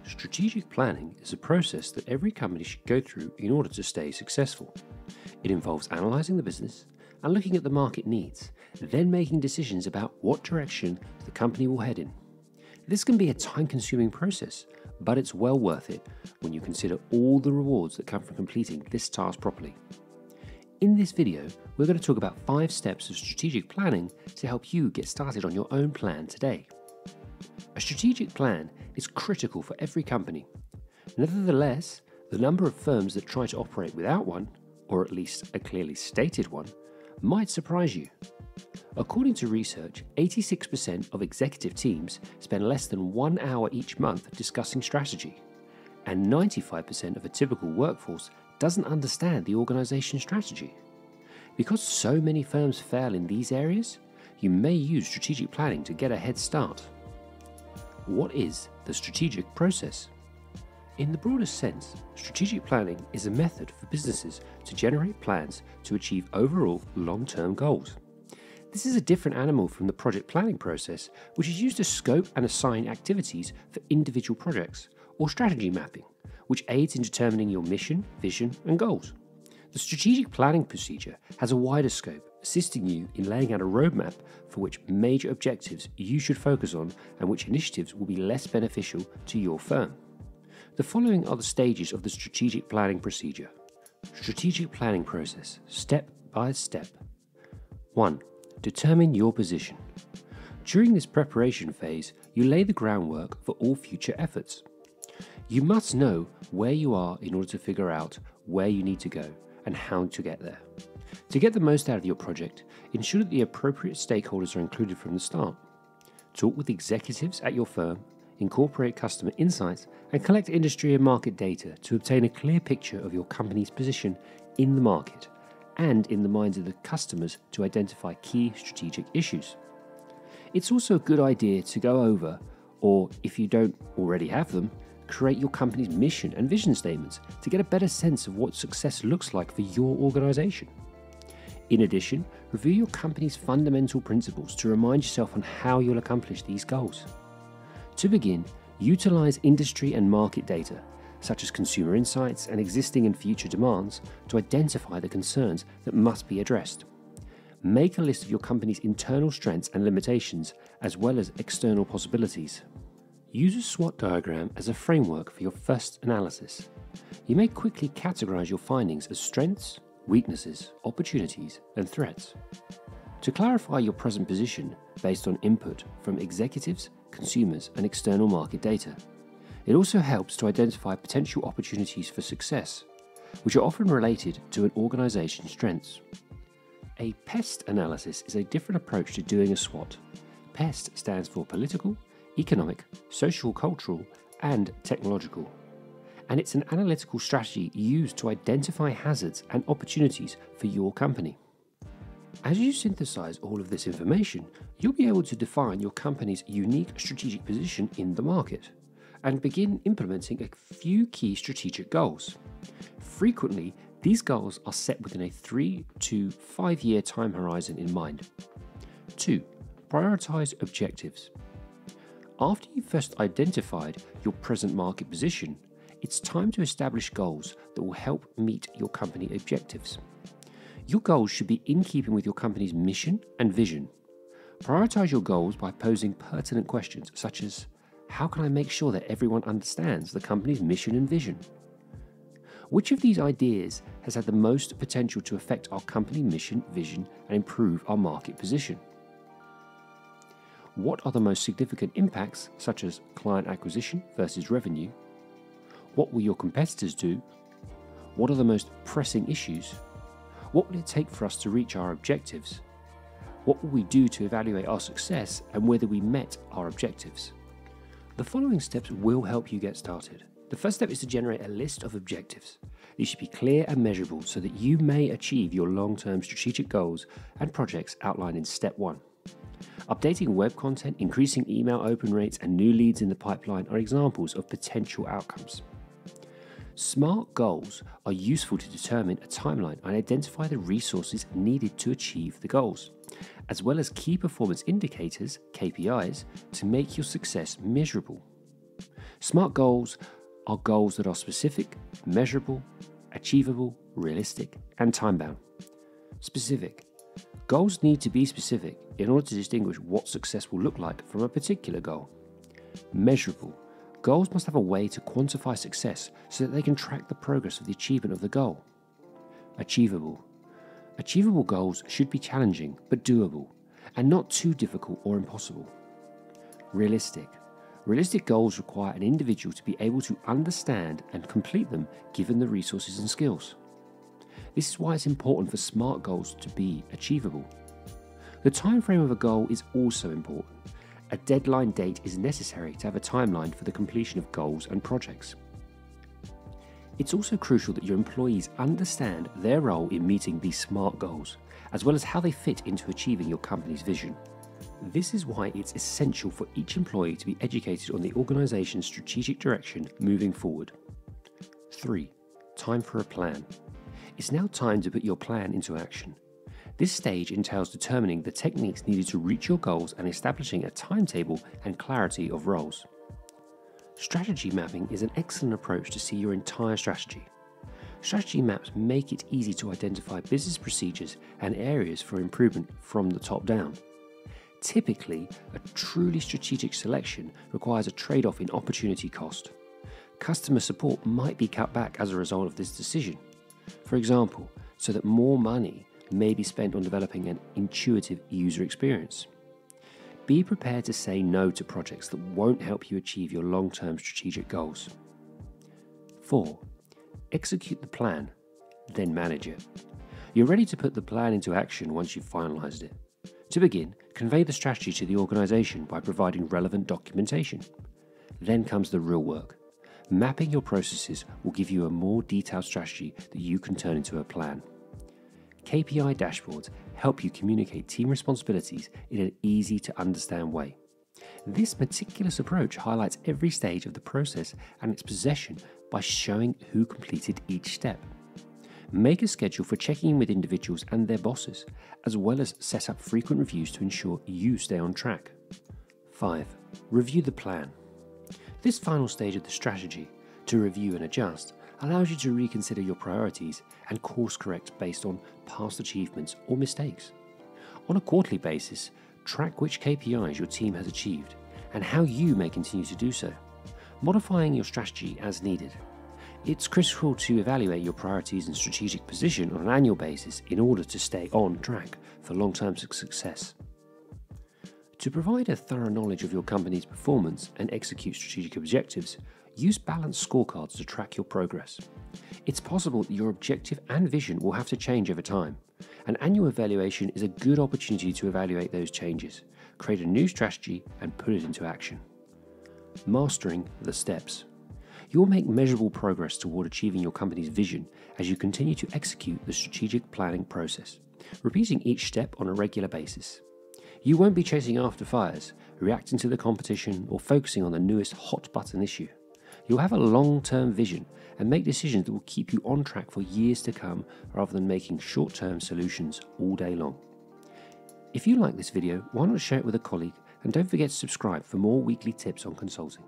Strategic planning is a process that every company should go through in order to stay successful. It involves analysing the business and looking at the market needs, then making decisions about what direction the company will head in. This can be a time-consuming process, but it's well worth it when you consider all the rewards that come from completing this task properly. In this video, we're going to talk about 5 steps of strategic planning to help you get started on your own plan today. A strategic plan is critical for every company. Nevertheless, the number of firms that try to operate without one, or at least a clearly stated one, might surprise you. According to research, 86% of executive teams spend less than 1 hour each month discussing strategy, and 95% of a typical workforce doesn't understand the organization's strategy. Because so many firms fail in these areas, you may use strategic planning to get a head start. What is the strategic process? In the broadest sense, strategic planning is a method for businesses to generate plans to achieve overall long-term goals. This is a different animal from the project planning process, which is used to scope and assign activities for individual projects, or strategy mapping, which aids in determining your mission, vision, and goals. The strategic planning procedure has a wider scope, assisting you in laying out a roadmap for which major objectives you should focus on and which initiatives will be less beneficial to your firm. The following are the stages of the strategic planning procedure. Strategic planning process, step by step. 1. Determine your position. During this preparation phase, you lay the groundwork for all future efforts. You must know where you are in order to figure out where you need to go and how to get there. To get the most out of your project, ensure that the appropriate stakeholders are included from the start. Talk with executives at your firm, incorporate customer insights, and collect industry and market data to obtain a clear picture of your company's position in the market and in the minds of the customers to identify key strategic issues. It's also a good idea to go over, or if you don't already have them, create your company's mission and vision statements to get a better sense of what success looks like for your organization. In addition, review your company's fundamental principles to remind yourself on how you'll accomplish these goals. To begin, utilize industry and market data, such as consumer insights and existing and future demands, to identify the concerns that must be addressed. Make a list of your company's internal strengths and limitations, as well as external possibilities. Use a SWOT diagram as a framework for your first analysis. You may quickly categorize your findings as strengths, weaknesses, opportunities, and threats. To clarify your present position based on input from executives, consumers, and external market data. It also helps to identify potential opportunities for success, which are often related to an organization's strengths. A PEST analysis is a different approach to doing a SWOT. PEST stands for political, economic, social, cultural, and technological. And it's an analytical strategy used to identify hazards and opportunities for your company. As you synthesize all of this information, you'll be able to define your company's unique strategic position in the market and begin implementing a few key strategic goals. Frequently, these goals are set within a 3 to 5 year time horizon in mind. 2. Prioritize objectives. After you've first identified your present market position, it's time to establish goals that will help meet your company objectives. Your goals should be in keeping with your company's mission and vision. Prioritize your goals by posing pertinent questions such as, how can I make sure that everyone understands the company's mission and vision? Which of these ideas has had the most potential to affect our company mission, vision, and improve our market position? What are the most significant impacts, such as client acquisition versus revenue? What will your competitors do? What are the most pressing issues? What will it take for us to reach our objectives? What will we do to evaluate our success and whether we met our objectives? The following steps will help you get started. The first step is to generate a list of objectives. These should be clear and measurable so that you may achieve your long-term strategic goals and projects outlined in step 1. Updating web content, increasing email open rates, and new leads in the pipeline are examples of potential outcomes. SMART goals are useful to determine a timeline and identify the resources needed to achieve the goals, as well as key performance indicators, KPIs, to make your success measurable. SMART goals are goals that are specific, measurable, achievable, realistic, and time-bound. Specific. Goals need to be specific in order to distinguish what success will look like from a particular goal. Measurable. Goals must have a way to quantify success so that they can track the progress of the achievement of the goal. Achievable. Achievable goals should be challenging but doable, and not too difficult or impossible. Realistic. Realistic goals require an individual to be able to understand and complete them given the resources and skills. This is why it's important for SMART goals to be achievable. The time frame of a goal is also important. A deadline date is necessary to have a timeline for the completion of goals and projects. It's also crucial that your employees understand their role in meeting these SMART goals, as well as how they fit into achieving your company's vision. This is why it's essential for each employee to be educated on the organization's strategic direction moving forward. 3. Time for a plan. It's now time to put your plan into action. This stage entails determining the techniques needed to reach your goals and establishing a timetable and clarity of roles. Strategy mapping is an excellent approach to see your entire strategy. Strategy maps make it easy to identify business procedures and areas for improvement from the top down. Typically, a truly strategic selection requires a trade-off in opportunity cost. Customer support might be cut back as a result of this decision. For example, so that more money may be spent on developing an intuitive user experience. Be prepared to say no to projects that won't help you achieve your long-term strategic goals. 4. Execute the plan, then manage it. You're ready to put the plan into action once you've finalized it. To begin, convey the strategy to the organization by providing relevant documentation. Then comes the real work. Mapping your processes will give you a more detailed strategy that you can turn into a plan. KPI dashboards help you communicate team responsibilities in an easy-to-understand way. This meticulous approach highlights every stage of the process and its possession by showing who completed each step. Make a schedule for checking in with individuals and their bosses, as well as set up frequent reviews to ensure you stay on track. 5. Review the plan. This final stage of the strategy, to review and adjust, allows you to reconsider your priorities and course correct based on past achievements or mistakes. On a quarterly basis, track which KPIs your team has achieved and how you may continue to do so, modifying your strategy as needed. It's critical to evaluate your priorities and strategic position on an annual basis in order to stay on track for long-term success. To provide a thorough knowledge of your company's performance and execute strategic objectives, use balanced scorecards to track your progress. It's possible that your objective and vision will have to change over time. An annual evaluation is a good opportunity to evaluate those changes, create a new strategy, and put it into action. Mastering the steps. You will make measurable progress toward achieving your company's vision as you continue to execute the strategic planning process, repeating each step on a regular basis. You won't be chasing after fires, reacting to the competition, or focusing on the newest hot-button issue. You'll have a long-term vision and make decisions that will keep you on track for years to come rather than making short-term solutions all day long. If you like this video, why not share it with a colleague, and don't forget to subscribe for more weekly tips on consulting.